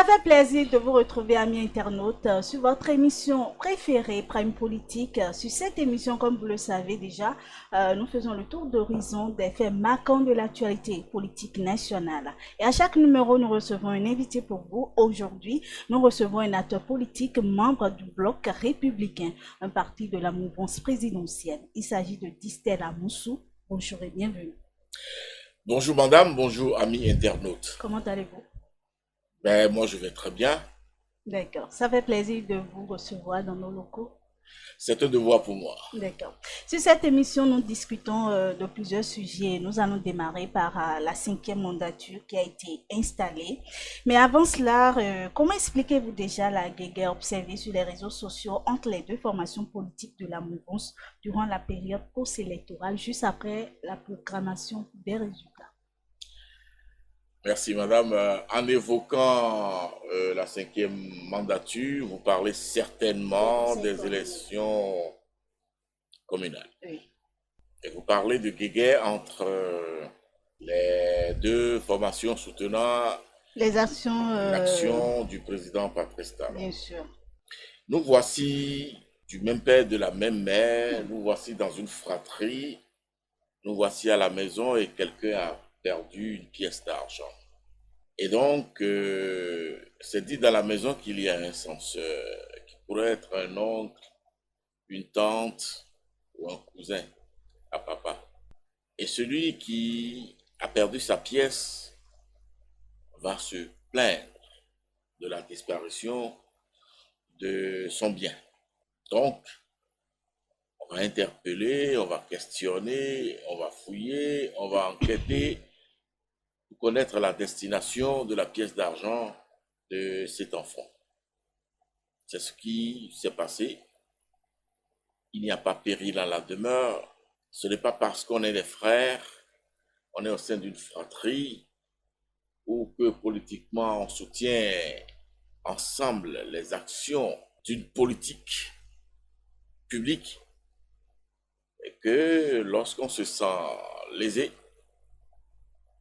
Ça fait plaisir de vous retrouver, amis internautes, sur votre émission préférée, Prime Politique. Sur cette émission, comme vous le savez déjà, nous faisons le tour d'horizon des faits marquants de l'actualité politique nationale. Et à chaque numéro, nous recevons un invité pour vous. Aujourd'hui, nous recevons un acteur politique, membre du Bloc républicain, un parti de la mouvance présidentielle. Il s'agit de Distel Moussou. Bonjour et bienvenue. Bonjour madame, bonjour amis internautes. Comment allez-vous? Moi je vais très bien. D'accord. Ça fait plaisir de vous recevoir dans nos locaux. C'est un devoir pour moi. D'accord. Sur cette émission, nous discutons de plusieurs sujets. Nous allons démarrer par la cinquième mandature qui a été installée. Mais avant cela, comment expliquez-vous déjà la guerre observée sur les réseaux sociaux entre les deux formations politiques de la mouvance durant la période post-électorale, juste après la proclamation des résultats? Merci madame. En évoquant la cinquième mandature, vous parlez certainement des élections communales. Oui. Et vous parlez de guerre entre les deux formations soutenant Les actions, l'action du président Patrice Talon. bien sûr. Nous voici du même père, de la même mère, nous voici dans une fratrie, nous voici à la maison et quelqu'un a perdu une pièce d'argent. Et donc, c'est dit dans la maison qu'il y a un censeur, qui pourrait être un oncle, une tante ou un cousin à papa. Et celui qui a perdu sa pièce va se plaindre de la disparition de son bien. Donc, on va interpeller, on va questionner, on va fouiller, on va enquêter pour connaître la destination de la pièce d'argent de cet enfant. C'est ce qui s'est passé. Il n'y a pas péril dans la demeure. Ce n'est pas parce qu'on est des frères, on est au sein d'une fratrie, ou que politiquement on soutient ensemble les actions d'une politique publique, et que lorsqu'on se sent lésé,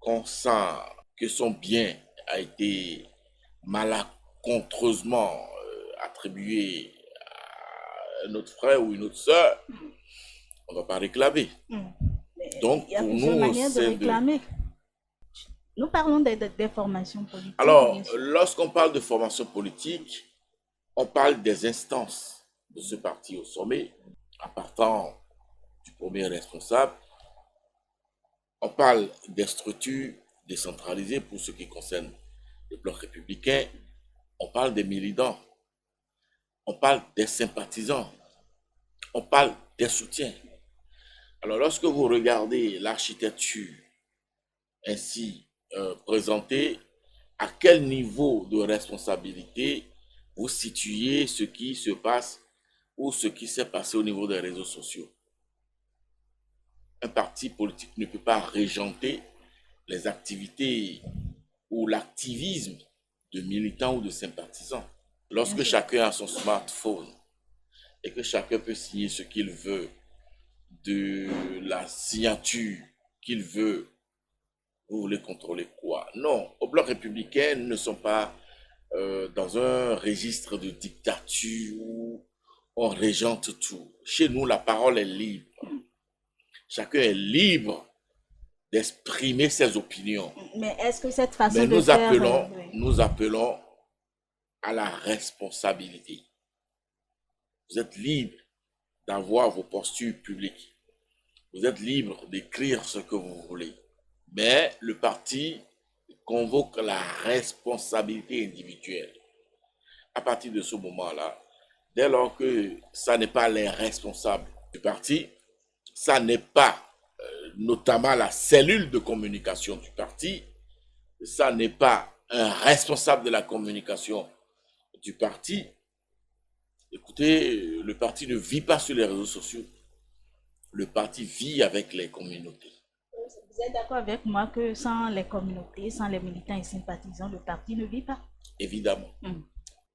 qu'on sent que son bien a été malencontreusement attribué à un autre frère ou une autre sœur, on ne va pas réclamer. Donc, Il y a pour plusieurs nous, manières de c'est de... réclamer. Nous parlons des formations politiques, Alors, bien sûr. lorsqu'on parle de formation politique, on parle des instances de ce parti au sommet, en partant du premier responsable. On parle des structures décentralisées pour ce qui concerne le bloc républicain. On parle des militants. On parle des sympathisants. On parle des soutiens. Alors, lorsque vous regardez l'architecture ainsi présentée, à quel niveau de responsabilité vous situez ce qui se passe ou ce qui s'est passé au niveau des réseaux sociaux? Un parti politique ne peut pas régenter les activités ou l'activisme de militants ou de sympathisants. Lorsque chacun a son smartphone et que chacun peut signer ce qu'il veut, de la signature qu'il veut, vous voulez contrôler quoi? Non, au bloc républicain, nous ne sommes pas dans un registre de dictature où on régente tout. Chez nous, la parole est libre. Chacun est libre d'exprimer ses opinions. Mais est-ce que cette façon Mais de faire... oui. nous appelons à la responsabilité. Vous êtes libre d'avoir vos postures publiques. Vous êtes libre d'écrire ce que vous voulez. Mais le parti convoque la responsabilité individuelle. À partir de ce moment-là, dès lors que ça n'est pas les responsables du parti, ça n'est pas notamment la cellule de communication du parti, ça n'est pas un responsable de la communication du parti. Écoutez, le parti ne vit pas sur les réseaux sociaux. Le parti vit avec les communautés. Vous êtes d'accord avec moi que sans les communautés, sans les militants et sympathisants, le parti ne vit pas? Évidemment.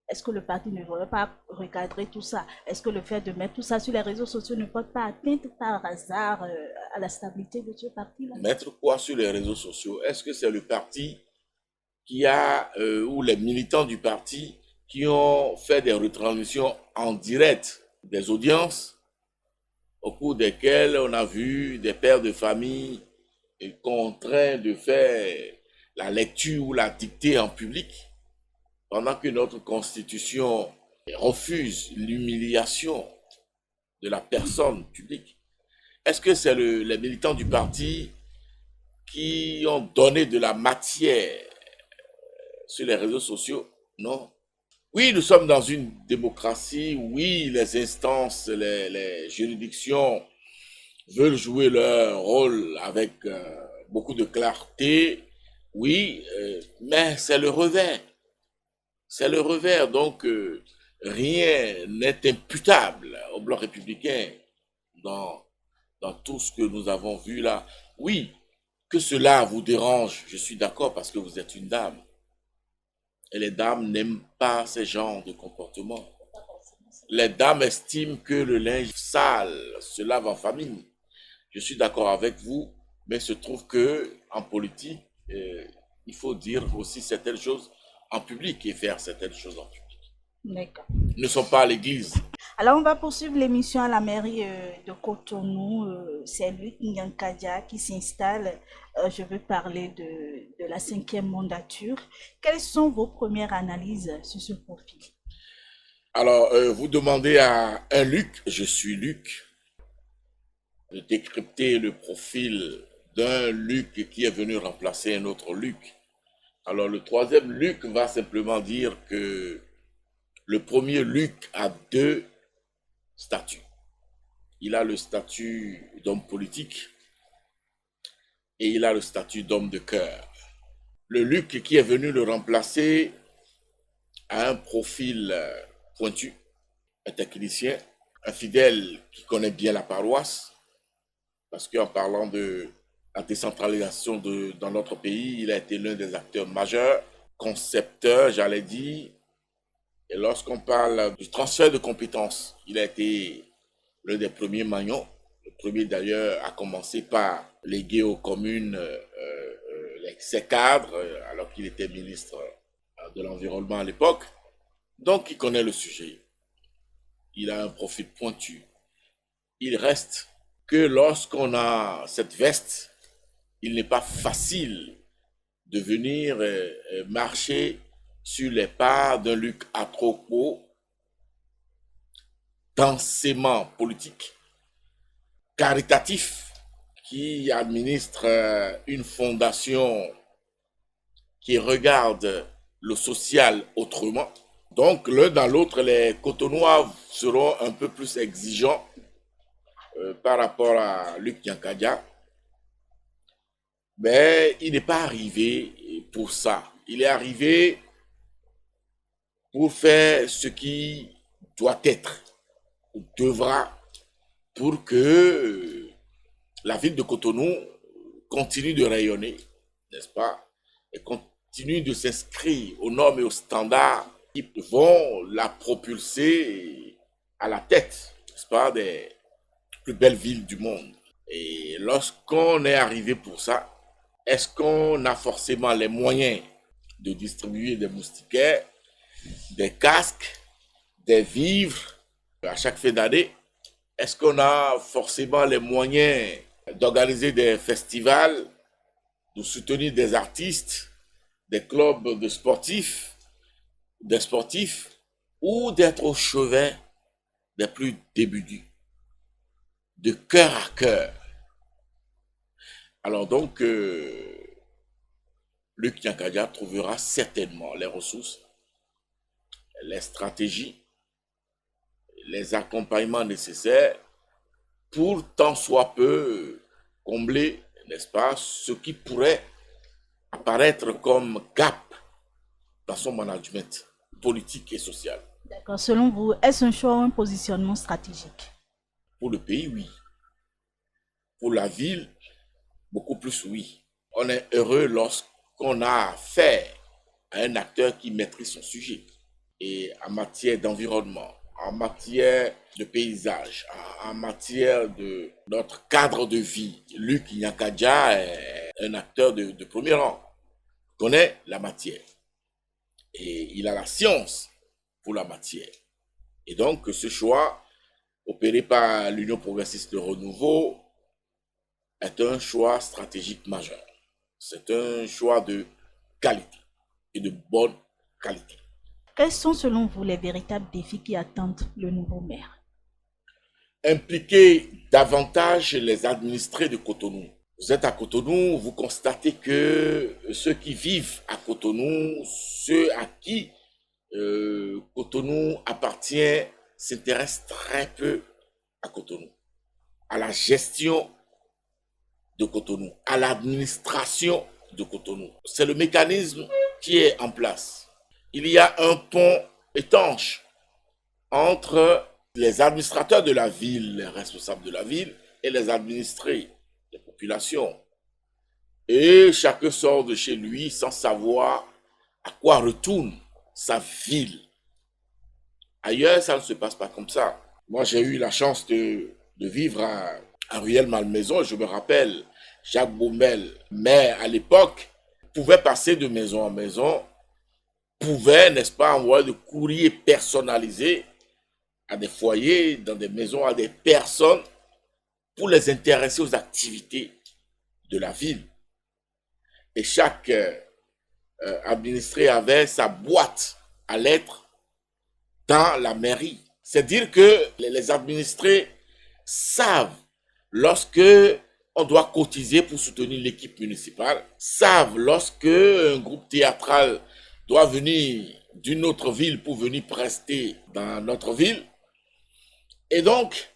Est-ce que le parti ne devrait pas recadrer tout ça? Est-ce que le fait de mettre tout ça sur les réseaux sociaux ne porte pas atteinte par hasard à la stabilité de ce parti-là? Mettre quoi sur les réseaux sociaux? Est-ce que c'est le parti ou les militants du parti qui ont fait des retransmissions en direct des audiences au cours desquelles on a vu des pères de famille contraints de faire la lecture ou la dictée en public, pendant que notre constitution refuse l'humiliation de la personne publique. Est-ce que c'est les militants du parti qui ont donné de la matière sur les réseaux sociaux? Non. Oui, nous sommes dans une démocratie. Oui, les instances, les juridictions veulent jouer leur rôle avec beaucoup de clarté. Oui, mais c'est le revers. C'est le revers. Donc, rien n'est imputable au Bloc républicain dans, dans tout ce que nous avons vu là. Oui, que cela vous dérange, je suis d'accord parce que vous êtes une dame. Et les dames n'aiment pas ces genres de comportements. Les dames estiment que le linge sale se lave en famille. Je suis d'accord avec vous, mais il se trouve que en politique, il faut dire aussi certaines choses en public et faire certaines choses en public. D'accord. Nous ne sommes pas à l'église. Alors, on va poursuivre l'émission à la mairie de Cotonou. C'est Luc Nyankadia qui s'installe. Je veux parler de la 5e mandature. Quelles sont vos premières analyses sur ce profil? Alors, vous demandez à un Luc, je suis Luc, de décrypter le profil d'un Luc qui est venu remplacer un autre Luc. Alors, le troisième Luc va simplement dire que le premier Luc a deux statuts. Il a le statut d'homme politique et il a le statut d'homme de cœur. Le Luc qui est venu le remplacer a un profil pointu, un technicien, un fidèle qui connaît bien la paroisse, parce qu'en parlant de la décentralisation dans notre pays, il a été l'un des acteurs majeurs, concepteur, j'allais dire. Et lorsqu'on parle du transfert de compétences, il a été l'un des premiers maillons. Le premier d'ailleurs a commencé par léguer aux communes ses cadres, alors qu'il était ministre de l'Environnement à l'époque. Donc il connaît le sujet. Il a un profil pointu. Il reste que lorsqu'on a cette veste, il n'est pas facile de venir marcher sur les pas d'un Luc Atropo, densément politique, caritatif, qui administre une fondation qui regarde le social autrement. Donc, l'un dans l'autre, les Cotonois seront un peu plus exigeants par rapport à Luc Nyankadia. Mais il n'est pas arrivé pour ça. Il est arrivé pour faire ce qui doit être, ou devra, pour que la ville de Cotonou continue de rayonner, n'est-ce pas, et continue de s'inscrire aux normes et aux standards qui vont la propulser à la tête, n'est-ce pas, des plus belles villes du monde. Et lorsqu'on est arrivé pour ça, est-ce qu'on a forcément les moyens de distribuer des moustiquaires, des casques, des vivres à chaque fin d'année? Est-ce qu'on a forcément les moyens d'organiser des festivals, de soutenir des artistes, des clubs de sportifs, des sportifs, ou d'être au chevet des plus débutés, de cœur à cœur? Alors donc, Luc Nyankadia trouvera certainement les ressources, les stratégies, les accompagnements nécessaires pour tant soit peu combler, n'est-ce pas, ce qui pourrait apparaître comme gap dans son management politique et social. D'accord. Selon vous, est-ce un choix ou un positionnement stratégique? Pour le pays, oui. Pour la ville, beaucoup plus oui. On est heureux lorsqu'on a affaire à un acteur qui maîtrise son sujet. Et en matière d'environnement, en matière de paysage, en matière de notre cadre de vie, Luc Nyankadia est un acteur de premier rang. connaît la matière et il a la science pour la matière. Et donc, ce choix opéré par l'Union progressiste de renouveau est un choix stratégique majeur. C'est un choix de qualité et de bonne qualité. Quels sont selon vous les véritables défis qui attendent le nouveau maire? Impliquer davantage les administrés de Cotonou. Vous êtes à Cotonou, vous constatez que ceux qui vivent à Cotonou, ceux à qui Cotonou appartient, s'intéressent très peu à Cotonou, à la gestion de Cotonou, à l'administration de Cotonou. C'est le mécanisme qui est en place. Il y a un pont étanche entre les administrateurs de la ville, les responsables de la ville, et les administrés, les populations. Et chacun sort de chez lui sans savoir à quoi retourne sa ville. Ailleurs, ça ne se passe pas comme ça. Moi, j'ai eu la chance de vivre à Rueil-Malmaison. Je me rappelle, Jacques Baumel, maire à l'époque, pouvait passer de maison en maison, pouvait, n'est-ce pas, envoyer de courriers personnalisés à des foyers, dans des maisons, à des personnes pour les intéresser aux activités de la ville. Et chaque administré avait sa boîte à lettres dans la mairie. C'est dire que les administrés savent lorsque on doit cotiser pour soutenir l'équipe municipale, savent lorsque un groupe théâtral doit venir d'une autre ville pour venir prester dans notre ville. Et donc,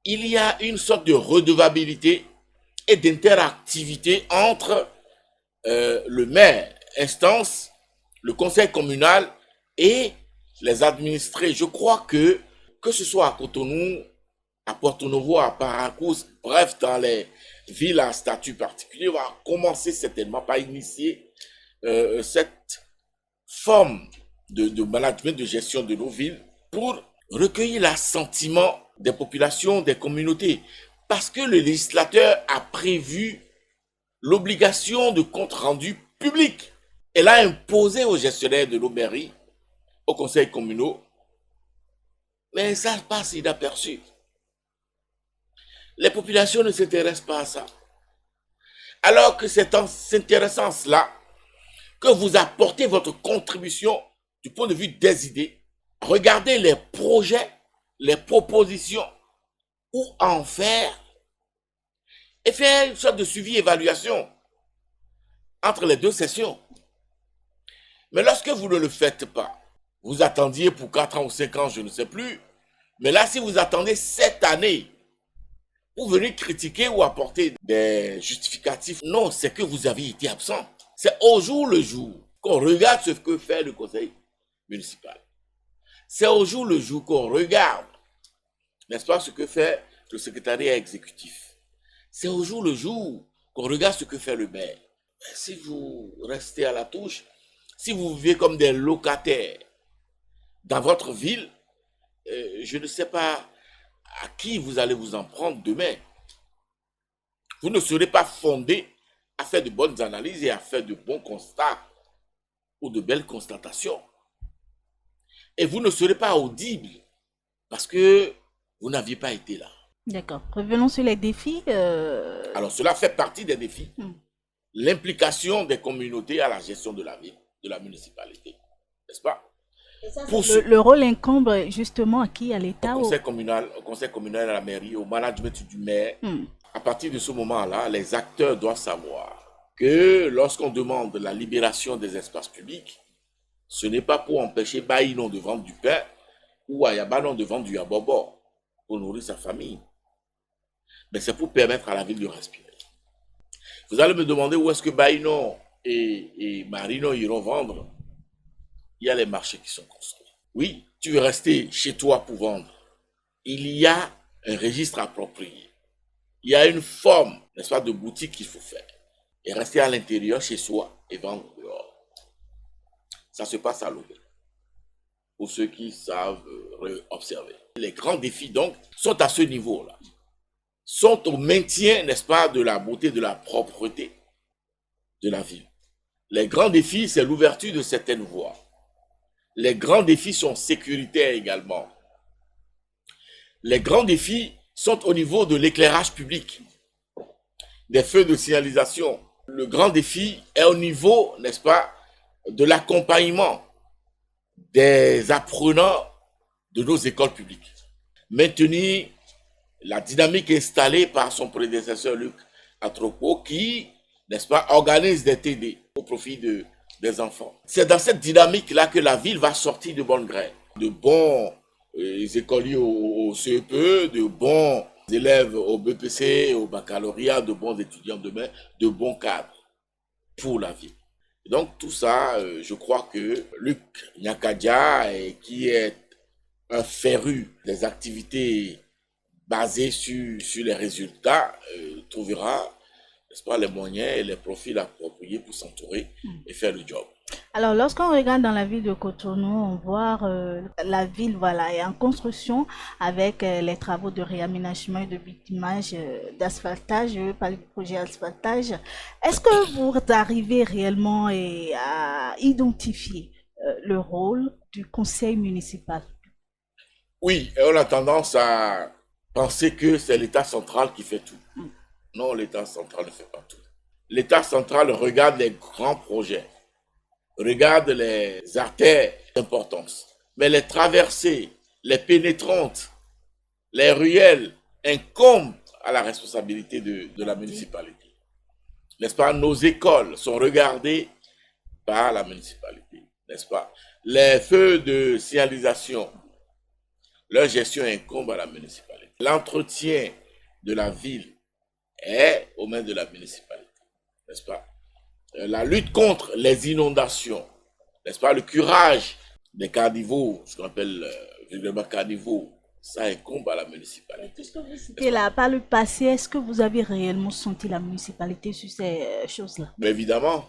il y a une sorte de redevabilité et d'interactivité entre le maire, instance, le conseil communal et les administrés. Je crois que ce soit à Cotonou, à Porto Novo, à Paracous, bref, dans les villes à statut particulier, on va commencer certainement par initier cette forme de management, de gestion de nos villes pour recueillir l'assentiment des populations, des communautés. Parce que le législateur a prévu l'obligation de compte rendu public. Elle a imposé aux gestionnaires de nos mairies, aux conseils communaux, mais ça passe inaperçu. Les populations ne s'intéressent pas à ça. Alors que c'est en s'intéressant à cela que vous apportez votre contribution du point de vue des idées. Regardez les projets, les propositions, où en faire, et faire une sorte de suivi-évaluation entre les deux sessions. Mais lorsque vous ne le faites pas, vous attendiez pour 4 ans ou 5 ans, je ne sais plus, mais là, si vous attendez 7 années pour venir critiquer ou apporter des justificatifs, non, c'est que vous avez été absent. C'est au jour le jour qu'on regarde ce que fait le conseil municipal. C'est au jour le jour qu'on regarde, n'est-ce pas, ce que fait le secrétariat exécutif. C'est au jour le jour qu'on regarde ce que fait le maire. Mais si vous restez à la touche, si vous vivez comme des locataires dans votre ville, je ne sais pas à qui vous allez vous en prendre demain. Vous ne serez pas fondé à faire de bonnes analyses et à faire de bons constats ou de belles constatations. Et vous ne serez pas audible parce que vous n'aviez pas été là. D'accord. Revenons sur les défis. Alors, cela fait partie des défis. L'implication des communautés à la gestion de la ville, de la municipalité. N'est-ce pas? Le rôle incombe justement à qui? À l'État? Au conseil communal, à la mairie, au management du maire. À partir de ce moment-là, les acteurs doivent savoir que lorsqu'on demande la libération des espaces publics, ce n'est pas pour empêcher Baïnon de vendre du pain ou Ayabanon de vendre du yabobo pour nourrir sa famille. Mais c'est pour permettre à la ville de respirer. Vous allez me demander où est-ce que Baïnon et Marino iront vendre. Il y a les marchés qui sont construits. Oui, tu veux rester chez toi pour vendre. Il y a un registre approprié. Il y a une forme, n'est-ce pas, de boutique qu'il faut faire. Et rester à l'intérieur chez soi et vendre dehors. Ça se passe à l'ouvert. Pour ceux qui savent observer. Les grands défis, donc, sont à ce niveau-là. Sont au maintien, n'est-ce pas, de la beauté, de la propreté de la ville. Les grands défis, c'est l'ouverture de certaines voies. Les grands défis sont sécuritaires également. Les grands défis sont au niveau de l'éclairage public, des feux de signalisation. Le grand défi est au niveau, n'est-ce pas, de l'accompagnement des apprenants de nos écoles publiques. Maintenir la dynamique installée par son prédécesseur Luc Atropo qui, n'est-ce pas, organise des TD au profit des enfants. C'est dans cette dynamique-là que la ville va sortir de bonnes graines, de bons écoliers au CEPE, de bons élèves au BPC, au baccalauréat, de bons étudiants demain, de bons cadres pour la ville. Et donc tout ça, je crois que Luc Nyakadia, qui est un féru des activités basées sur les résultats, trouvera, n'est-ce pas, les moyens et les profils appropriés pour s'entourer et faire le job. Alors, lorsqu'on regarde dans la ville de Cotonou, on voit la ville voilà, est en construction avec les travaux de réaménagement et de bitumage, d'asphaltage, par le projet asphaltage. Est-ce que vous arrivez réellement à identifier le rôle du conseil municipal? Oui, et on a tendance à penser que c'est l'État central qui fait tout. Non, l'État central ne fait pas tout. L'État central regarde les grands projets, regarde les artères d'importance, mais les traversées, les pénétrantes, les ruelles incombent à la responsabilité de la municipalité. N'est-ce pas? Nos écoles sont regardées par la municipalité, n'est-ce pas? Les feux de signalisation, leur gestion incombe à la municipalité. L'entretien de la ville est aux mains de la municipalité, n'est-ce pas? La lutte contre les inondations, n'est-ce pas? Le curage des caniveaux, ce qu'on appelle vulgairement caniveaux, ça incombe à la municipalité. Puisque vous citez là, par le passé, est-ce que vous avez réellement senti la municipalité sur ces choses-là? Mais évidemment,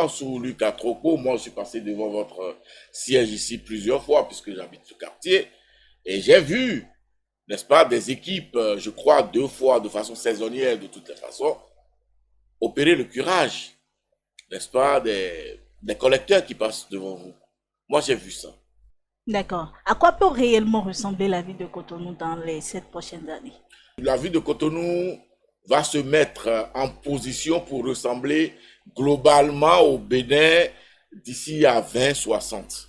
sous Luc Atropo, moi je suis passé devant votre siège ici plusieurs fois, puisque j'habite ce quartier, et j'ai vu, n'est-ce pas, des équipes, je crois 2 fois de façon saisonnière, de toutes les façons, opérer le curage, n'est-ce pas, des collecteurs qui passent devant vous. Moi, j'ai vu ça. D'accord. À quoi peut réellement ressembler la ville de Cotonou dans les 7 prochaines années? La ville de Cotonou va se mettre en position pour ressembler globalement au Bénin d'ici à 2060.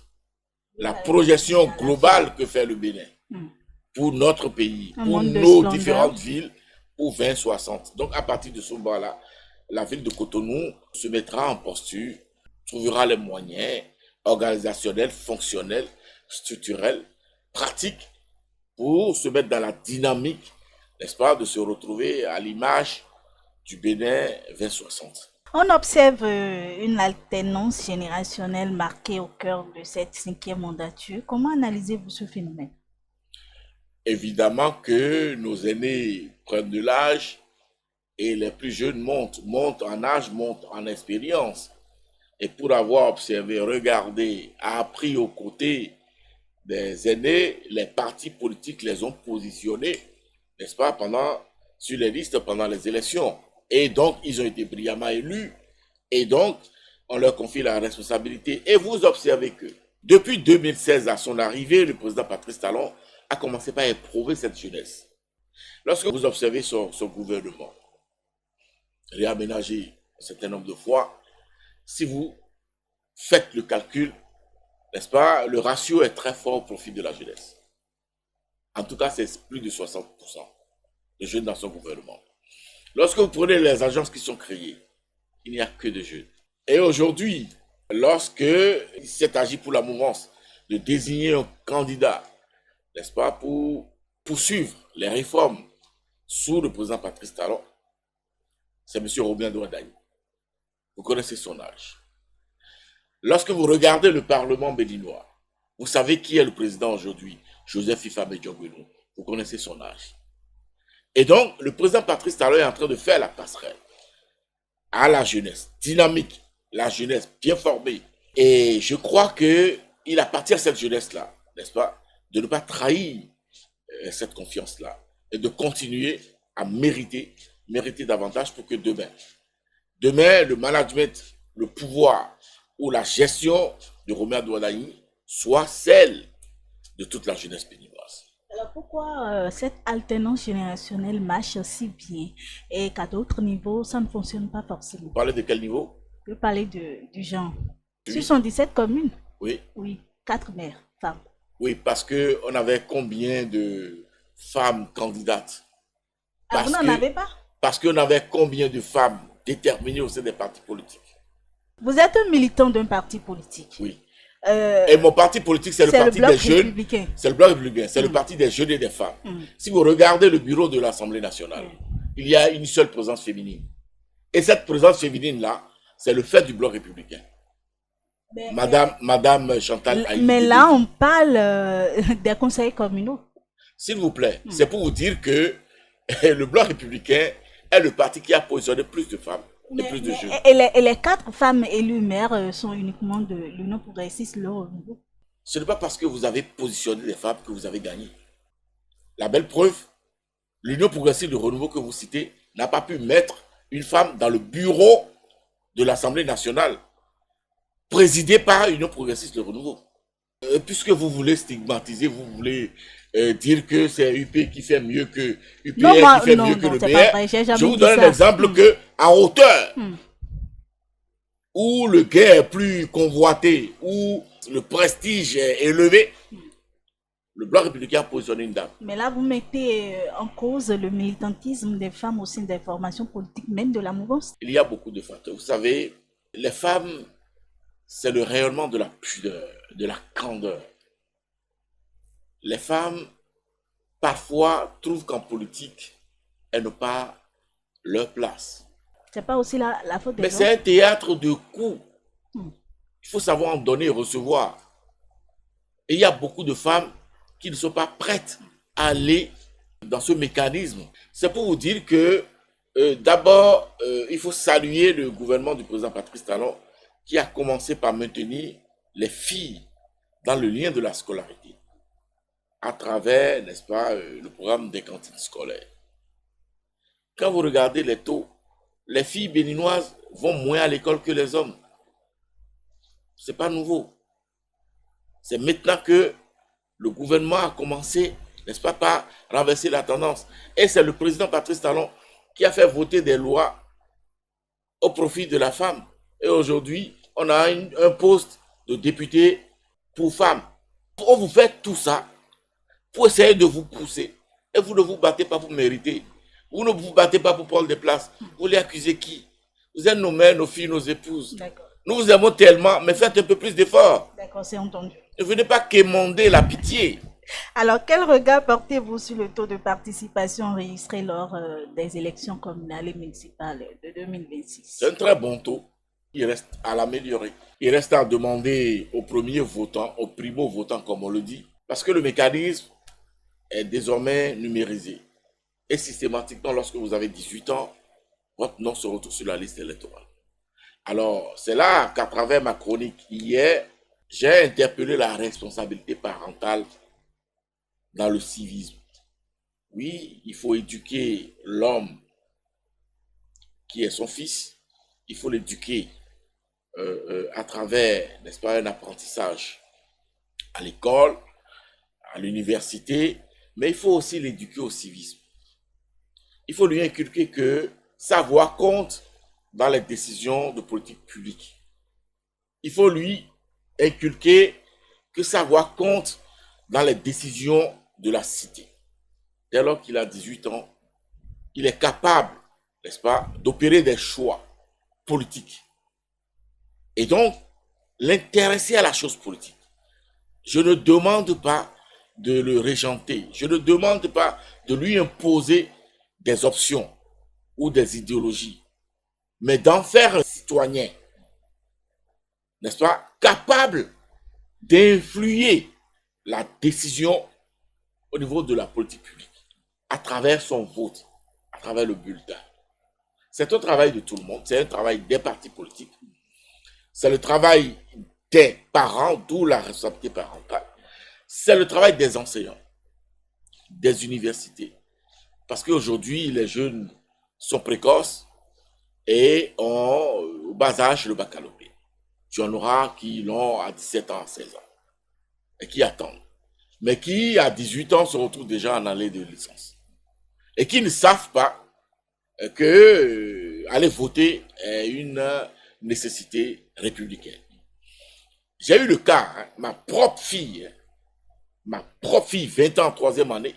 La projection globale que fait le Bénin pour notre pays, pour nos différentes villes, pour 2060. Donc, à partir de ce moment-là, la ville de Cotonou se mettra en posture, trouvera les moyens organisationnels, fonctionnels, structurels, pratiques pour se mettre dans la dynamique, n'est-ce pas, de se retrouver à l'image du Bénin 2060. On observe une alternance générationnelle marquée au cœur de cette 5e mandature. Comment analysez-vous ce phénomène? Évidemment que nos aînés prennent de l'âge et les plus jeunes montent en âge, montent en expérience. Et pour avoir observé, regardé, appris aux côtés des aînés, les partis politiques les ont positionnés, n'est-ce pas, sur les listes pendant les élections. Et donc, ils ont été brillamment élus. Et donc, on leur confie la responsabilité. Et vous observez que depuis 2016, à son arrivée, le président Patrice Talon a commencé par éprouver cette jeunesse. Lorsque vous observez son gouvernement, réaménagé un certain nombre de fois, si vous faites le calcul, n'est-ce pas, le ratio est très fort au profit de la jeunesse. En tout cas, c'est plus de 60% de jeunes dans son gouvernement. Lorsque vous prenez les agences qui sont créées, il n'y a que de jeunes. Et aujourd'hui, lorsque il s'est agi pour la mouvance de désigner un candidat, n'est-ce pas, pour poursuivre les réformes sous le président Patrice Talon, c'est M. Robin Douadagne. Vous connaissez son âge. Lorsque vous regardez le Parlement béninois, vous savez qui est le président aujourd'hui, Joseph Ifame Diogbenou. Vous connaissez son âge. Et donc, le président Patrice Talon est en train de faire la passerelle à la jeunesse dynamique, la jeunesse bien formée. Et je crois qu'il appartient à cette jeunesse-là, n'est-ce pas, de ne pas trahir cette confiance-là et de continuer à mériter davantage pour que demain, le management le pouvoir ou la gestion de Roméa Douadaï soit celle de toute la jeunesse béninoise. Alors pourquoi cette alternance générationnelle marche si bien et qu'à d'autres niveaux, ça ne fonctionne pas forcément? Vous parlez de quel niveau? Je veux parler du genre. Oui. Sur 117 communes? Oui. Oui, 4 maires, femmes. Oui, parce qu'on avait combien de femmes candidates? Ah, vous n'en avez pas? Parce qu'on avait combien de femmes déterminées au sein des partis politiques? Vous êtes un militant d'un parti politique. Oui. Et mon parti politique, c'est le parti des jeunes. C'est le Bloc républicain. C'est le parti des jeunes et des femmes. Si vous regardez le bureau de l'Assemblée nationale, il y a une seule présence féminine. Et cette présence féminine-là, c'est le fait du Bloc républicain. Madame Chantal Aïe. Mais là, on parle des conseils communaux. S'il vous plaît, c'est pour vous dire que le Bloc républicain est le parti qui a positionné plus de femmes et plus de jeunes. Et les 4 femmes élues maires sont uniquement de l'Union progressiste, le renouveau. Ce n'est pas parce que vous avez positionné des femmes que vous avez gagné. La belle preuve, l'Union progressiste de renouveau que vous citez n'a pas pu mettre une femme dans le bureau de l'Assemblée nationale, présidé par l'Union progressiste de renouveau. Puisque vous voulez stigmatiser, vous voulez dire que c'est UP qui fait mieux que UPR qui fait mieux que le BR, je vous donne un exemple que en hauteur, où le gain est plus convoité, où le prestige est élevé, le Bloc républicain a positionné une dame. Mais là, vous mettez en cause le militantisme des femmes au sein des formations politiques, même de la mouvance. Il y a beaucoup de facteurs. Vous savez, les femmes, c'est le rayonnement de la pudeur, de la candeur. Les femmes, parfois, trouvent qu'en politique, elles n'ont pas leur place. C'est pas aussi la faute des Mais c'est un théâtre de coups. Il faut savoir en donner et recevoir. Et il y a beaucoup de femmes qui ne sont pas prêtes à aller dans ce mécanisme. C'est pour vous dire que, d'abord, il faut saluer le gouvernement du président Patrice Talon qui a commencé par maintenir les filles dans le lien de la scolarité à travers, n'est-ce pas, le programme des cantines scolaires. Quand vous regardez les taux, les filles béninoises vont moins à l'école que les hommes. Ce n'est pas nouveau. C'est maintenant que le gouvernement a commencé, n'est-ce pas, par renverser la tendance. Et c'est le président Patrice Talon qui a fait voter des lois au profit de la femme. Et aujourd'hui, on a un poste de député pour femmes. On vous fait tout ça pour essayer de vous pousser. Et vous ne vous battez pas pour mériter. Vous ne vous battez pas pour prendre des places. Vous les accusez qui? Vous êtes nos mères, nos filles, nos épouses. Nous vous aimons tellement, mais faites un peu plus d'efforts. D'accord, c'est entendu. Ne venez pas quémander la pitié. Alors, quel regard portez-vous sur le taux de participation enregistré lors des élections communales et municipales de 2026? C'est un très bon taux. Il reste à l'améliorer. Il reste à demander aux premiers votants, aux primo-votants, comme on le dit, parce que le mécanisme est désormais numérisé. Et systématiquement, lorsque vous avez 18 ans, votre nom se retrouve sur la liste électorale. Alors, c'est là qu'à travers ma chronique hier, j'ai interpellé la responsabilité parentale dans le civisme. Oui, il faut éduquer l'homme qui est son fils. Il faut l'éduquer à travers, n'est-ce pas, un apprentissage à l'école, à l'université, mais il faut aussi l'éduquer au civisme. Il faut lui inculquer que sa voix compte dans les décisions de politique publique. Il faut lui inculquer que sa voix compte dans les décisions de la cité. Dès lors qu'il a 18 ans, il est capable, n'est-ce pas, d'opérer des choix politiques. Et donc, l'intéresser à la chose politique. Je ne demande pas de le régenter. Je ne demande pas de lui imposer des options ou des idéologies, mais d'en faire un citoyen, n'est-ce pas, capable d'influer la décision au niveau de la politique publique, à travers son vote, à travers le bulletin. C'est un travail de tout le monde, c'est un travail des partis politiques, c'est le travail des parents, d'où la responsabilité parentale, c'est le travail des enseignants, des universités, parce qu'aujourd'hui, les jeunes sont précoces et ont au bas âge le baccalauréat. Tu en auras qui l'ont à 17 ans, à 16 ans, et qui attendent. Mais qui, à 18 ans, se retrouvent déjà en année de licence. Et qui ne savent pas que aller voter est une nécessité républicaine. J'ai eu le cas, hein, ma propre fille, 20 ans, troisième année,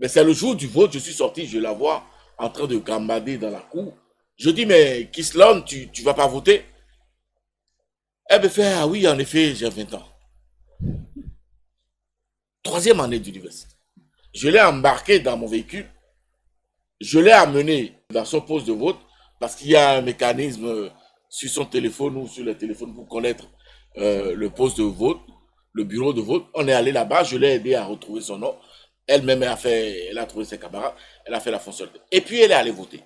mais c'est le jour du vote, je suis sorti, je la vois en train de gambader dans la cour. Je dis, mais Kislon, tu vas pas voter? Elle me fait, ah oui, en effet, j'ai 20 ans. Troisième année d'université. Je l'ai embarqué dans mon véhicule, je l'ai amené dans son poste de vote, parce qu'il y a un mécanisme sur son téléphone ou sur le téléphone pour connaître le poste de vote, le bureau de vote. On est allé là-bas, je l'ai aidé à retrouver son nom. Elle-même elle a trouvé ses camarades, elle a fait la fonctionnalité. Et puis elle est allée voter.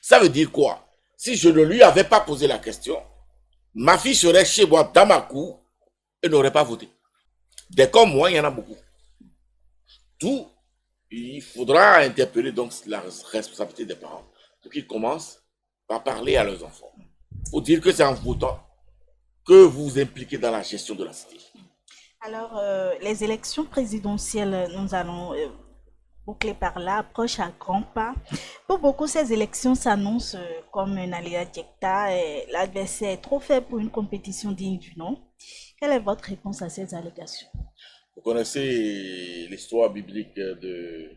Ça veut dire quoi? Si je ne lui avais pas posé la question, ma fille serait chez moi dans ma cour et n'aurait pas voté. Des comme moi, il y en a beaucoup. Tout, il faudra interpeller donc la responsabilité des parents pour qu'ils commencent par parler à leurs enfants. Pour dire que c'est en votant que vous vous impliquez dans la gestion de la cité. Alors, les élections présidentielles, nous allons boucler par là, approchent à grands pas. Pour beaucoup, ces élections s'annoncent comme un aléa dicta et l'adversaire est trop faible pour une compétition digne du nom. Quelle est votre réponse à ces allégations? Vous connaissez l'histoire biblique de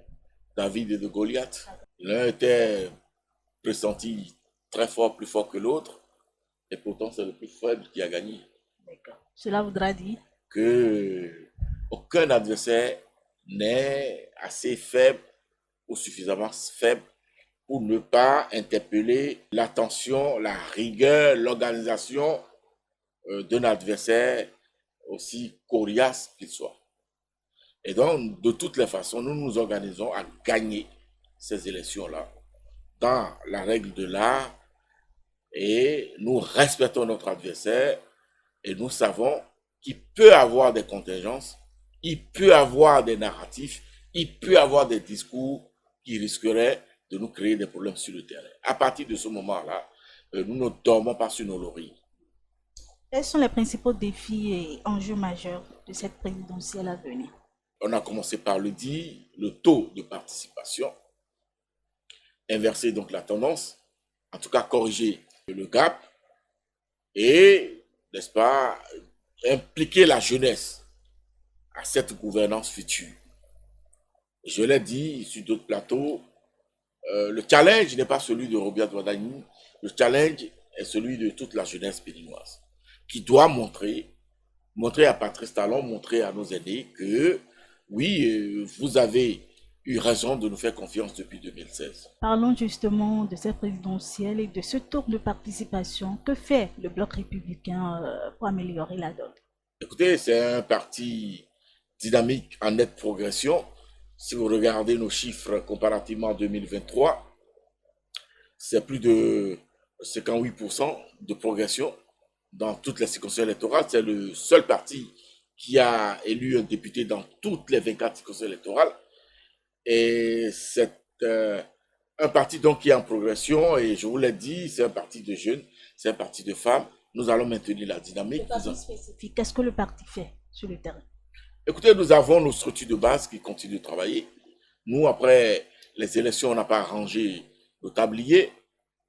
David et de Goliath. L'un était pressenti très fort, plus fort que l'autre, et pourtant c'est le plus faible qui a gagné. Cela voudra dire Que aucun adversaire n'est assez faible ou suffisamment faible pour ne pas interpeller l'attention, la rigueur, l'organisation d'un adversaire aussi coriace qu'il soit. Et donc, de toutes les façons, nous nous organisons à gagner ces élections-là dans la règle de l'art et nous respectons notre adversaire et nous savons qu'il peut avoir des contingences, il peut avoir des narratifs, il peut avoir des discours qui risqueraient de nous créer des problèmes sur le terrain. À partir de ce moment-là, nous ne dormons pas sur nos lauriers. quels sont les principaux défis et enjeux majeurs de cette présidentielle à venir? On a commencé par le dire, le taux de participation, inverser donc la tendance, en tout cas corriger le gap et, n'est-ce pas, impliquer la jeunesse à cette gouvernance future. Je l'ai dit sur d'autres plateaux, le challenge n'est pas celui de Robert Ouadani, le challenge est celui de toute la jeunesse béninoise, qui doit montrer à Patrice Talon, montrer à nos aînés que oui, vous avez eu raison de nous faire confiance depuis 2016. Parlons justement de cette présidentielle et de ce taux de participation. Que fait le Bloc républicain pour améliorer la donne? Écoutez, c'est un parti dynamique en nette progression. Si vous regardez nos chiffres comparativement à 2023, c'est plus de 58% de progression dans toutes les circonscriptions électorales. C'est le seul parti qui a élu un député dans toutes les 24 circonscriptions électorales. Et c'est un parti donc qui est en progression. Et je vous l'ai dit, c'est un parti de jeunes, c'est un parti de femmes. Nous allons maintenir la dynamique. Qu'est-ce que le parti fait sur le terrain? Écoutez, nous avons nos structures de base qui continuent de travailler. Nous, après les élections, on n'a pas arrangé le tablier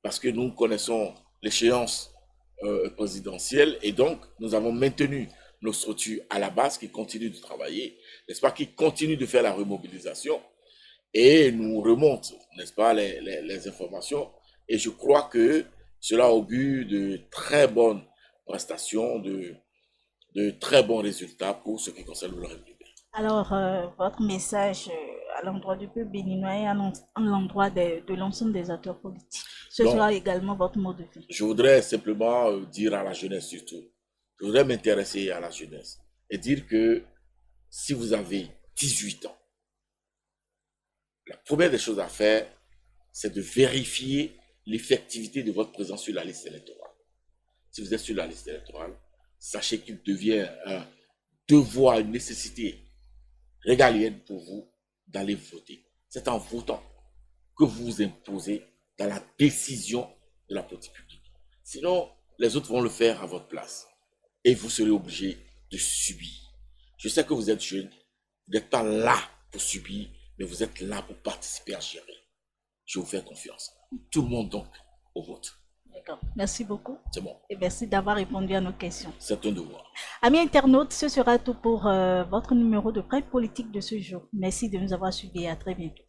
parce que nous connaissons l'échéance présidentielle et donc nous avons maintenu nos structures à la base qui continuent de travailler, n'est-ce pas, qui continuent de faire la remobilisation et nous remontent, n'est-ce pas, les informations. Et je crois que cela augure de très bonnes prestations, de très bons résultats pour ce qui concerne le République. Alors, votre message à l'endroit du peuple béninois et à l'endroit de l'ensemble des acteurs politiques, ce Donc, sera également votre mot de vie. je voudrais simplement dire à la jeunesse surtout, je voudrais m'intéresser à la jeunesse et dire que si vous avez 18 ans, la première des choses à faire, c'est de vérifier l'effectivité de votre présence sur la liste électorale. Si vous êtes sur la liste électorale, sachez qu'il devient un devoir, une nécessité régalienne pour vous d'aller voter. C'est en votant que vous vous imposez dans la décision de la politique publique. Sinon, les autres vont le faire à votre place. Et vous serez obligé de subir. Je sais que vous êtes jeune, vous n'êtes pas là pour subir, mais vous êtes là pour participer à gérer. Je vous fais confiance. Tout le monde donc au vote. D'accord. Merci beaucoup. C'est bon. Et merci d'avoir répondu à nos questions. C'est un devoir. Amis internautes, ce sera tout pour votre numéro de Prime Politique de ce jour. Merci de nous avoir suivis et à très bientôt.